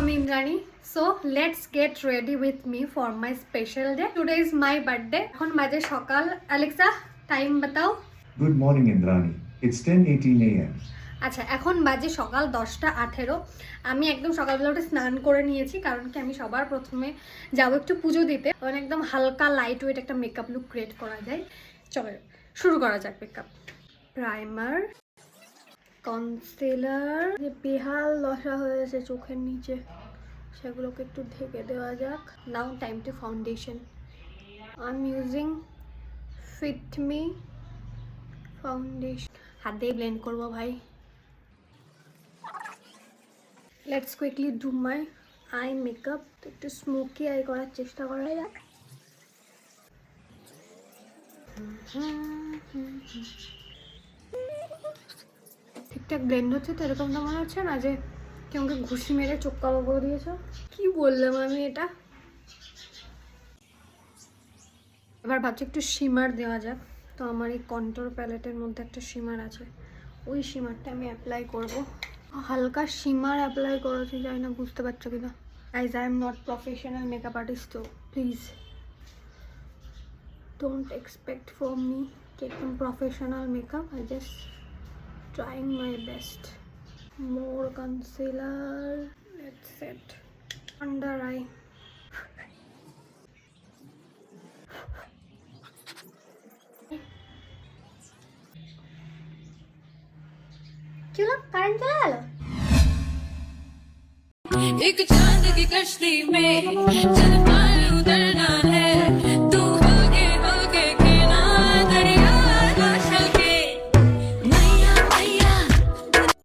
I'm Indrani. So let's get ready with me for my special day. Today is my birthday. এখন বাজে সকাল। Alexa, time বাতাও। Good morning, Indrani. It's 10:18 a.m. আচ্ছা, এখন বাজে সকাল 10:18। আমি একদম সকালবেলা উঠে স্নান করে নিয়েছি, কারণ কি আমি সবার প্রথমে যাবো একটু পুজো দিতে। কারণ একদম হালকা লাইট ওয়েট একটা মেকআপ লুক ক্রিয়েট করা যায়। চলো শুরু করা যাক মেকআপ। প্রাইমার, কনসিলার, যে বেহাল দশা হয়েছে চোখের নিচে সেগুলোকে একটু ঢেকে দেওয়া যাক। Now time to foundation. I am using Fit Me foundation. হাত দিয়ে ব্লেন্ড করবো ভাই। Let's quickly do my eye makeup. একটু স্মোকি আই করার চেষ্টা করা যাক। ঠিকঠাক ব্লেন্ড হচ্ছে তো? এরকম তো মনে হচ্ছে না যে কেউ আমাকে ঘুষি মেরে চোখ কালো করে দিয়েছে। কি বললাম আমি এটা? এবার ভাবছি একটু শিমার দেওয়া যাক। তো আমার এই কন্ট্রোর প্যালেটের মধ্যে একটা শিমার আছে, ওই শিমারটা আমি অ্যাপ্লাই করব। হালকা শিমার অ্যাপ্লাই করেছি, জানি না বুঝতে পারছো কিনা। Guys, I am not professional makeup artist, তো please don't expect from me কি একদম professional makeup. I just trying my best. More concealer. Let's set under eye. चलो करंट चला लो। एक चांद की कश्ती में चल